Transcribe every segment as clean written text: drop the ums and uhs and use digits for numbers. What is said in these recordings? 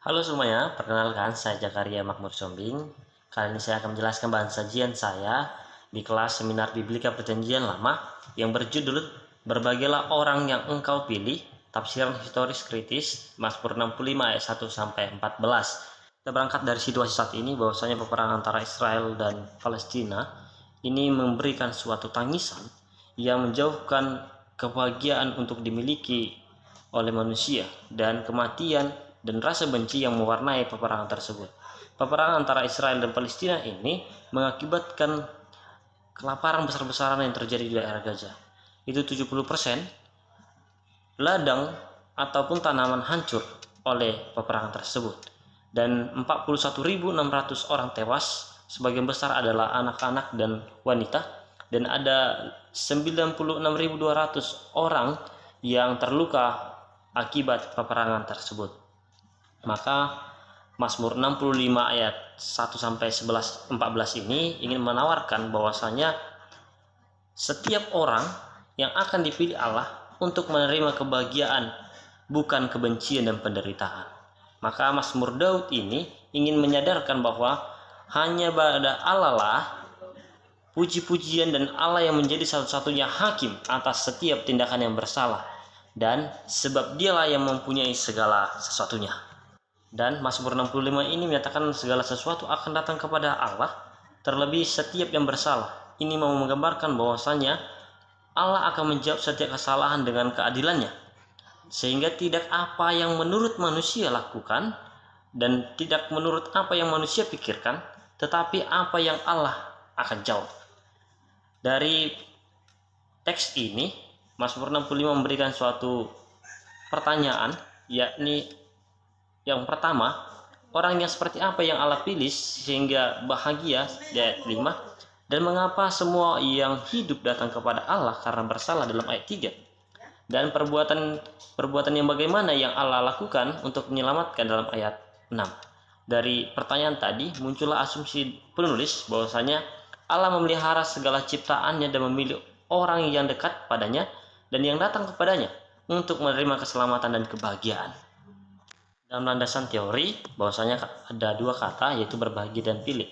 Halo semuanya, perkenalkan saya Jakaria Makmur Sombing. Kali ini saya akan menjelaskan bahan sajian saya di kelas seminar Biblika Perjanjian Lama yang berjudul Berbagilah orang yang engkau pilih, tafsiran historis kritis, Mazmur 65 ayat 1 sampai 14. Kita berangkat dari situasi saat ini bahwasanya peperangan antara Israel dan Palestina ini memberikan suatu tangisan yang menjauhkan kebahagiaan untuk dimiliki oleh manusia dan kematian dan rasa benci yang mewarnai peperangan tersebut. Peperangan antara Israel dan Palestina ini mengakibatkan kelaparan besar-besaran yang terjadi di daerah Gaza. Itu 70% ladang ataupun tanaman hancur oleh peperangan tersebut. Dan 41.600 orang tewas, sebagian besar adalah anak-anak dan wanita, dan ada 96.200 orang yang terluka akibat peperangan tersebut. Maka Mazmur 65 ayat 1 sampai 11 14 ini ingin menawarkan bahwasanya setiap orang yang akan dipilih Allah untuk menerima kebahagiaan, bukan kebencian dan penderitaan. Maka Mazmur Daud ini ingin menyadarkan bahwa hanya pada Allah lah puji-pujian dan Allah yang menjadi satu-satunya hakim atas setiap tindakan yang bersalah, dan sebab dialah yang mempunyai segala sesuatunya. Dan Mazmur 65 ini menyatakan segala sesuatu akan datang kepada Allah, terlebih setiap yang bersalah. Ini mau menggambarkan bahwasanya Allah akan menjawab setiap kesalahan dengan keadilannya, sehingga tidak apa yang menurut manusia lakukan dan tidak menurut apa yang manusia pikirkan, tetapi apa yang Allah akan jawab. Dari teks ini Mazmur 65 memberikan suatu pertanyaan, yakni yang pertama, orang yang seperti apa yang Allah pilih sehingga bahagia, di ayat 5, dan mengapa semua yang hidup datang kepada Allah karena bersalah, dalam ayat 3. Dan perbuatan yang bagaimana yang Allah lakukan untuk menyelamatkan, dalam ayat 6. Dari pertanyaan tadi muncullah asumsi penulis bahwasanya Allah memelihara segala ciptaannya dan memilih orang yang dekat padanya dan yang datang kepadanya untuk menerima keselamatan dan kebahagiaan. Dalam landasan teori bahwasanya ada dua kata, yaitu berbahagia dan pilih.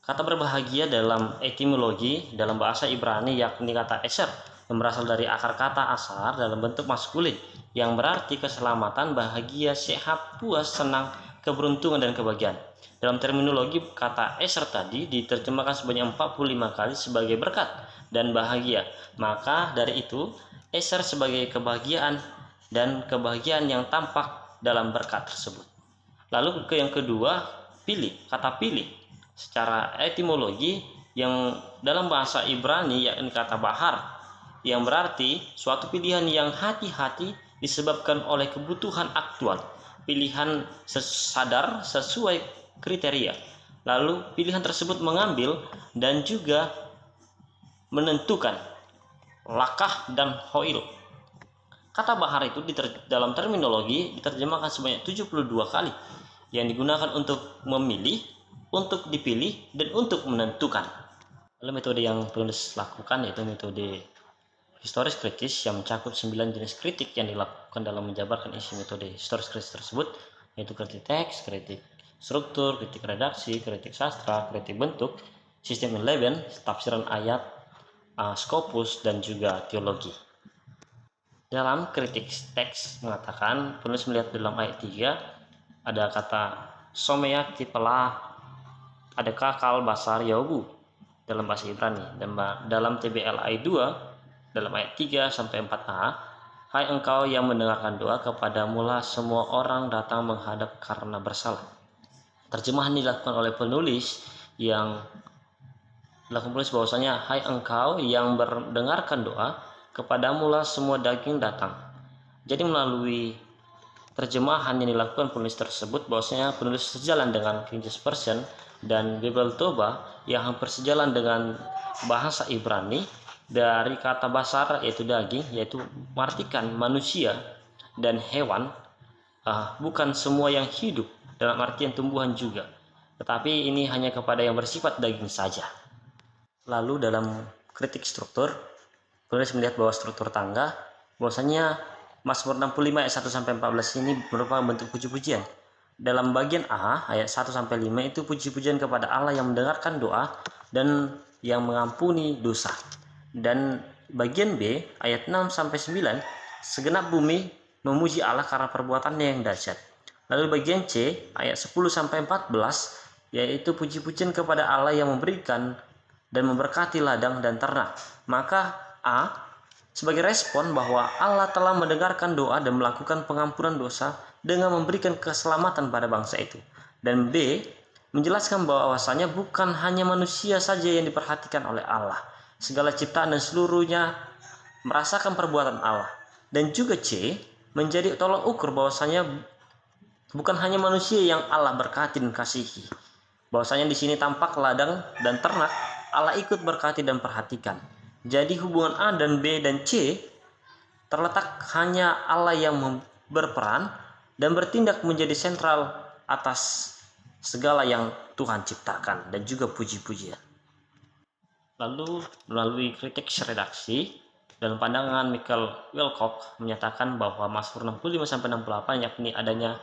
Kata berbahagia dalam etimologi dalam bahasa Ibrani yakni kata eser, yang berasal dari akar kata asar dalam bentuk maskulin yang berarti keselamatan, bahagia, sehat, puas, senang, keberuntungan dan kebahagiaan. Dalam terminologi kata eser tadi diterjemahkan sebanyak 45 kali sebagai berkat dan bahagia. Maka dari itu eser sebagai kebahagiaan dan kebahagiaan yang tampak dalam berkat tersebut. Lalu yang kedua, pilih. Kata pilih secara etimologi yang dalam bahasa Ibrani yakni kata bahar, yang berarti suatu pilihan yang hati-hati disebabkan oleh kebutuhan aktual, pilihan sadar sesuai kriteria. Lalu pilihan tersebut mengambil dan juga menentukan lakah dan hoil. Kata bahar itu dalam terminologi diterjemahkan sebanyak 72 kali, yang digunakan untuk memilih, untuk dipilih, dan untuk menentukan. Lalu metode yang penulis lakukan yaitu metode historis kritis yang mencakup 9 jenis kritik yang dilakukan dalam menjabarkan isi metode historis kritis tersebut, yaitu kritik teks, kritik struktur, kritik redaksi, kritik sastra, kritik bentuk, sistem elemen, tafsiran ayat, skopus, dan juga teologi. Dalam kritik teks mengatakan, penulis melihat dalam ayat 3 ada kata someyak tipelah, ada kakal basar yaubu dalam bahasa Ibrani, dan dalam TBL ayat 2 dalam ayat 3 sampai 4a, hai engkau yang mendengarkan doa, kepadamulah semua orang datang menghadap karena bersalah. Terjemahan dilakukan oleh penulis yang bahwasanya hai engkau yang mendengarkan doa, kepadamulah semua daging datang. Jadi melalui terjemahan yang dilakukan penulis tersebut, bahwasanya penulis sejalan dengan King James Version dan Bible Toba yang hampir sejalan dengan bahasa Ibrani. Dari kata basar yaitu daging, yaitu mengartikan manusia dan hewan, bukan semua yang hidup dalam artian tumbuhan juga, tetapi ini hanya kepada yang bersifat daging saja. Lalu dalam kritik struktur, penulis melihat bahwa struktur tangga, bahwasanya Mazmur 65 ayat 1 sampai 14 ini merupakan bentuk puji-pujian, Dalam bagian A ayat 1 sampai 5 itu puji-pujian kepada Allah yang mendengarkan doa dan yang mengampuni dosa. Dan bagian B ayat 6 sampai 9 segenap bumi memuji Allah karena perbuatannya yang dahsyat. Lalu bagian C ayat 10 sampai 14 yaitu puji-pujian kepada Allah yang memberikan dan memberkati ladang dan ternak. Maka A sebagai respon bahwa Allah telah mendengarkan doa dan melakukan pengampunan dosa dengan memberikan keselamatan pada bangsa itu. Dan B menjelaskan bahwasanya bukan hanya manusia saja yang diperhatikan oleh Allah. Segala ciptaan dan seluruhnya merasakan perbuatan Allah. Dan juga C menjadi tolok ukur bahwasanya bukan hanya manusia yang Allah berkati dan kasihi. Bahwasanya di sini tampak ladang dan ternak Allah ikut berkati dan perhatikan. Jadi hubungan A dan B dan C terletak hanya Allah yang berperan dan bertindak menjadi sentral atas segala yang Tuhan ciptakan dan juga puji-pujian. Lalu melalui kritik redaksi dalam pandangan Michael Wilcock menyatakan bahwa Mazmur 65-68 yakni adanya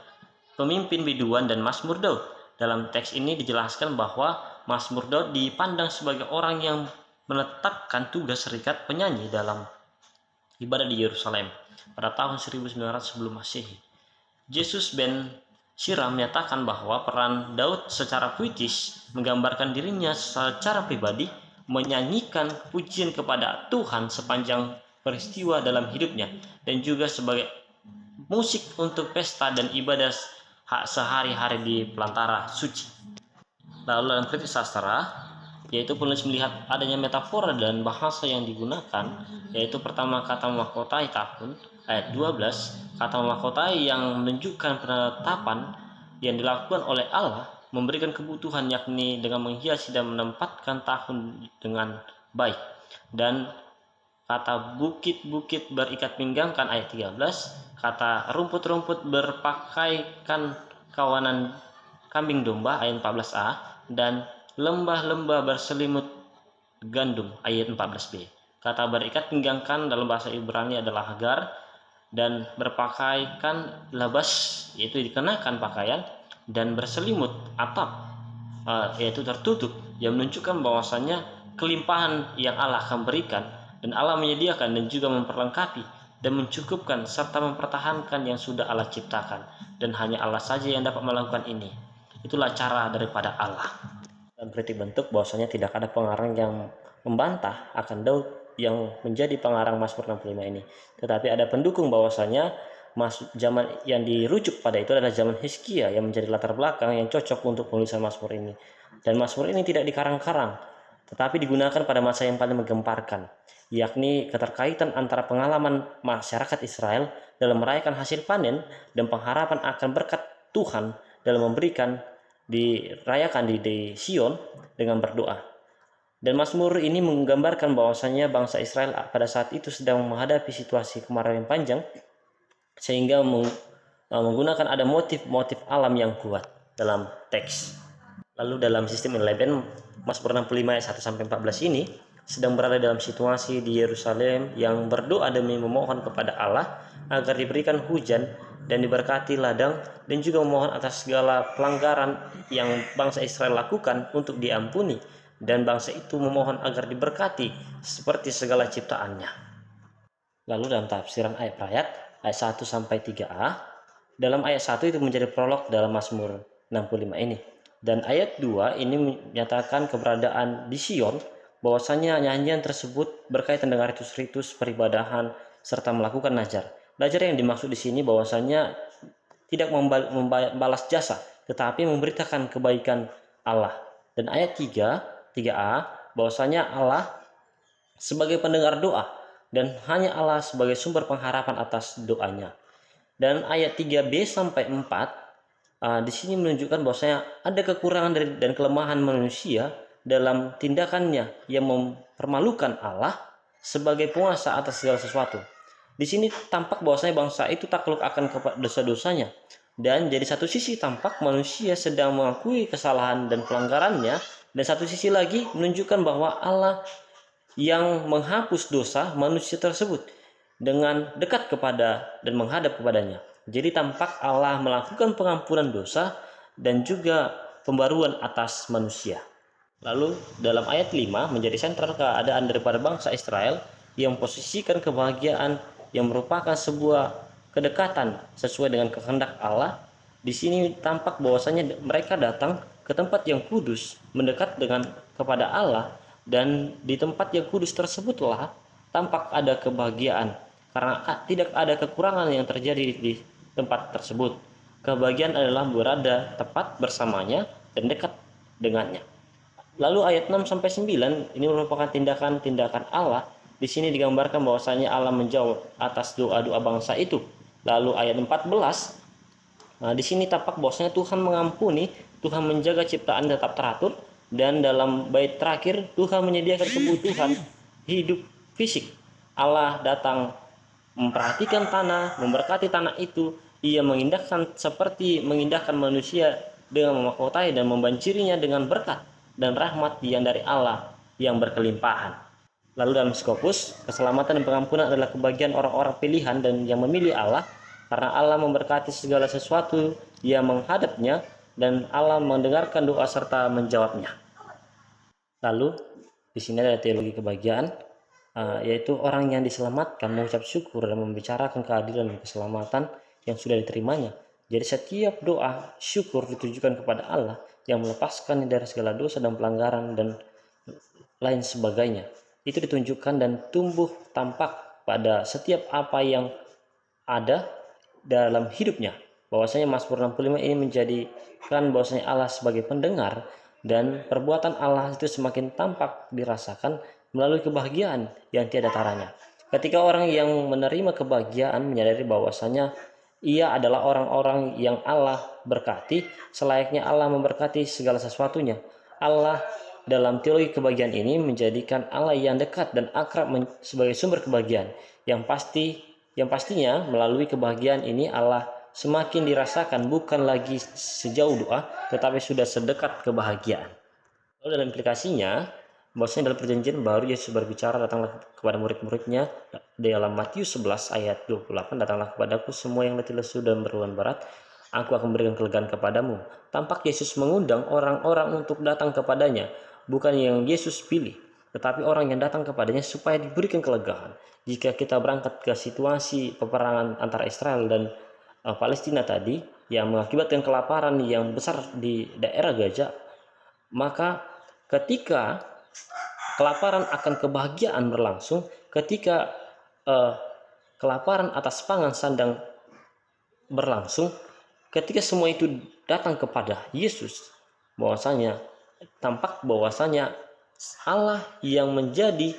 pemimpin biduan dan Mazmur Daud. Dalam teks ini dijelaskan bahwa Mazmur Daud dipandang sebagai orang yang menetapkan tugas serikat penyanyi dalam ibadah di Yerusalem pada tahun 1900 sebelum Masehi. Jesus Ben Shira menyatakan bahwa peran Daud secara puitis menggambarkan dirinya secara pribadi menyanyikan pujian kepada Tuhan sepanjang peristiwa dalam hidupnya dan juga sebagai musik untuk pesta dan ibadah sehari-hari di pelantara suci. Lalu dalam kritik sastra yaitu penulis melihat adanya metafora dan bahasa yang digunakan, yaitu pertama kata mahkotai tahun ayat 12, kata mahkotai yang menunjukkan penetapan yang dilakukan oleh Allah memberikan kebutuhan yakni dengan menghiasi dan menempatkan tahun dengan baik. Dan kata bukit-bukit berikat pinggang kan ayat 13, kata rumput-rumput berpakaikan kawanan kambing domba ayat 14a, dan lembah-lembah berselimut gandum ayat 14b. Kata berikat pinggangkan dalam bahasa Ibrani adalah hagar, dan berpakaikan labas yaitu dikenakan pakaian, dan berselimut atap yaitu tertutup, yang menunjukkan bahwasanya kelimpahan yang Allah akan berikan dan Allah menyediakan dan juga memperlengkapi dan mencukupkan serta mempertahankan yang sudah Allah ciptakan, dan hanya Allah saja yang dapat melakukan ini. Itulah cara daripada Allah. Dan kritik bentuk bahwasanya tidak ada pengarang yang membantah akan Daud yang menjadi pengarang Mazmur 65 ini, tetapi ada pendukung bahwasanya zaman yang dirujuk pada itu adalah zaman Hizkia yang menjadi latar belakang yang cocok untuk penulisan Mazmur ini. Dan Mazmur ini tidak dikarang-karang, tetapi digunakan pada masa yang paling menggemparkan, yakni keterkaitan antara pengalaman masyarakat Israel dalam merayakan hasil panen dan pengharapan akan berkat Tuhan dalam memberikan dirayakan di Sion dengan berdoa. Dan Mazmur ini menggambarkan bahwasanya bangsa Israel pada saat itu sedang menghadapi situasi kemarau yang panjang, sehingga menggunakan ada motif-motif alam yang kuat dalam teks. Lalu dalam sistem Enlightenment, Mazmur 65 ayat 1-14 ini sedang berada dalam situasi di Yerusalem yang berdoa demi memohon kepada Allah agar diberikan hujan dan diberkati ladang, dan juga memohon atas segala pelanggaran yang bangsa Israel lakukan untuk diampuni, dan bangsa itu memohon agar diberkati seperti segala ciptaannya. Lalu dalam tafsiran ayat 1-3a, dalam ayat 1 itu menjadi prolog dalam Mazmur 65 ini, dan ayat 2 ini menyatakan keberadaan di Sion, bahwasanya nyanyian tersebut berkaitan dengan ritus-ritus peribadahan serta melakukan najar. Najar yang dimaksud di sini bahwasanya tidak membalas jasa, tetapi memberitakan kebaikan Allah. Dan ayat 3a bahwasanya Allah sebagai pendengar doa dan hanya Allah sebagai sumber pengharapan atas doanya. Dan ayat 3b-4 di sini menunjukkan bahwasanya ada kekurangan dan kelemahan manusia dalam tindakannya yang mempermalukan Allah sebagai penguasa atas segala sesuatu. Di sini tampak bahwasanya bangsa itu takluk akan dosa-dosanya, dan jadi satu sisi tampak manusia sedang mengakui kesalahan dan pelanggarannya, dan satu sisi lagi menunjukkan bahwa Allah yang menghapus dosa manusia tersebut dengan dekat kepada dan menghadap kepadanya. Jadi tampak Allah melakukan pengampunan dosa dan juga pembaruan atas manusia. Lalu dalam ayat 5 menjadi sentral keadaan daripada bangsa Israel yang memposisikan kebahagiaan yang merupakan sebuah kedekatan sesuai dengan kehendak Allah. Di sini tampak bahwasanya mereka datang ke tempat yang kudus, mendekat dengan kepada Allah, dan di tempat yang kudus tersebutlah tampak ada kebahagiaan karena tidak ada kekurangan yang terjadi di tempat tersebut. Kebahagiaan adalah berada tepat bersamanya dan dekat dengannya. Lalu ayat 6 sampai 9 ini merupakan tindakan-tindakan Allah. Di sini digambarkan bahwasanya Allah menjawab atas doa-doa bangsa itu. Lalu ayat 14, nah di sini tampak bahwasanya Tuhan mengampuni, Tuhan menjaga ciptaan tetap teratur, dan dalam bait terakhir Tuhan menyediakan kebutuhan hidup fisik. Allah datang memperhatikan tanah, memberkati tanah itu. Ia mengindahkan seperti mengindahkan manusia dengan memahkotai dan membanjirinya dengan berkat dan rahmat yang dari Allah yang berkelimpahan. Lalu dalam Skopus, keselamatan dan pengampunan adalah kebagian orang-orang pilihan dan yang memilih Allah, karena Allah memberkati segala sesuatu yang menghadapnya dan Allah mendengarkan doa serta menjawabnya. Lalu di sini ada teologi kebahagiaan, yaitu orang yang diselamatkan mengucap syukur dan membicarakan keadilan dan keselamatan yang sudah diterimanya. Jadi setiap doa syukur ditujukan kepada Allah yang melepaskan dari segala dosa dan pelanggaran dan lain sebagainya. Itu ditunjukkan dan tumbuh tampak pada setiap apa yang ada dalam hidupnya. Bahwasanya Mazmur 65 ini menjadikan bahwasanya Allah sebagai pendengar, dan perbuatan Allah itu semakin tampak dirasakan melalui kebahagiaan yang tiada taranya. Ketika orang yang menerima kebahagiaan menyadari bahwasanya ia adalah orang-orang yang Allah berkati, selayaknya Allah memberkati segala sesuatunya. Allah dalam teologi kebahagiaan ini menjadikan Allah yang dekat dan akrab sebagai sumber kebahagiaan. Yang pastinya melalui kebahagiaan ini Allah semakin dirasakan bukan lagi sejauh doa, tetapi sudah sedekat kebahagiaan. Lalu dalam implikasinya, bahwasanya dalam perjanjian baru Yesus berbicara, datanglah kepada murid-muridnya dalam Matius 11 ayat 28, datanglah kepadaku semua yang letih lesu dan berbeban berat, aku akan memberikan kelegaan kepadamu. Tampak Yesus mengundang orang-orang untuk datang kepadanya, bukan yang Yesus pilih, tetapi orang yang datang kepadanya supaya diberikan kelegaan. Jika kita berangkat ke situasi peperangan antara Israel dan Palestina tadi yang mengakibatkan kelaparan yang besar di daerah Gaza, maka ketika kelaparan akan kebahagiaan berlangsung, ketika kelaparan atas pangan sandang berlangsung, ketika semua itu datang kepada Yesus, bahwasanya tampak bahwasanya Allah yang menjadi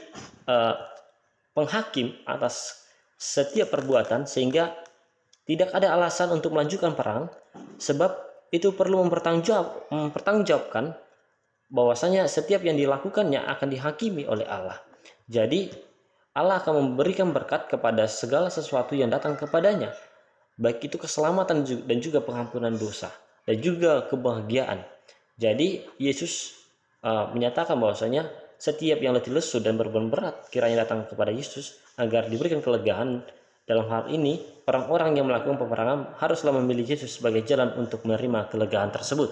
penghakim atas setiap perbuatan, sehingga tidak ada alasan untuk melanjutkan perang, sebab itu perlu mempertanggungjawabkan bahwasanya setiap yang dilakukannya akan dihakimi oleh Allah. Jadi Allah akan memberikan berkat kepada segala sesuatu yang datang kepadanya, baik itu keselamatan dan juga pengampunan dosa dan juga kebahagiaan. Jadi Yesus menyatakan bahwasanya setiap yang letih lesu dan beban berat kiranya datang kepada Yesus agar diberikan kelegaan. Dalam hal ini, orang-orang yang melakukan peperangan haruslah memilih Yesus sebagai jalan untuk menerima kelegaan tersebut.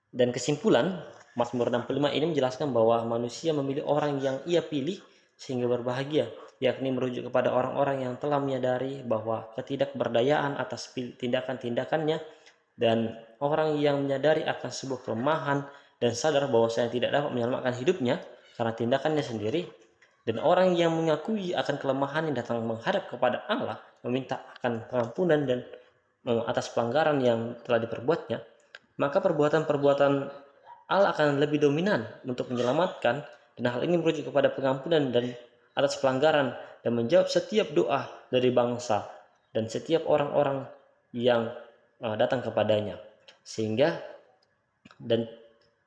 Dan kesimpulan, Mazmur 65 ini menjelaskan bahwa manusia memilih orang yang ia pilih sehingga berbahagia, yakni merujuk kepada orang-orang yang telah menyadari bahwa ketidakberdayaan atas tindakan-tindakannya, dan orang yang menyadari akan sebuah kelemahan dan sadar bahwasanya tidak dapat menyelamatkan hidupnya karena tindakannya sendiri, dan orang yang mengakui akan kelemahan yang datang menghadap kepada Allah, meminta akan pengampunan dan atas pelanggaran yang telah diperbuatnya, maka perbuatan-perbuatan Allah akan lebih dominan untuk menyelamatkan, dan hal ini merujuk kepada pengampunan dan atas pelanggaran dan menjawab setiap doa dari bangsa dan setiap orang-orang yang datang kepadanya, sehingga dan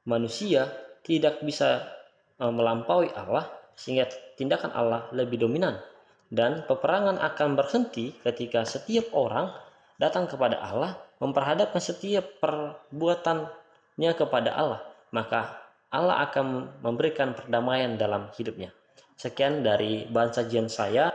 manusia tidak bisa melampaui Allah, sehingga tindakan Allah lebih dominan, dan peperangan akan berhenti ketika setiap orang datang kepada Allah, memperhadapkan setiap perbuatannya kepada Allah, maka Allah akan memberikan perdamaian dalam hidupnya. Sekian dari bahan sajian saya.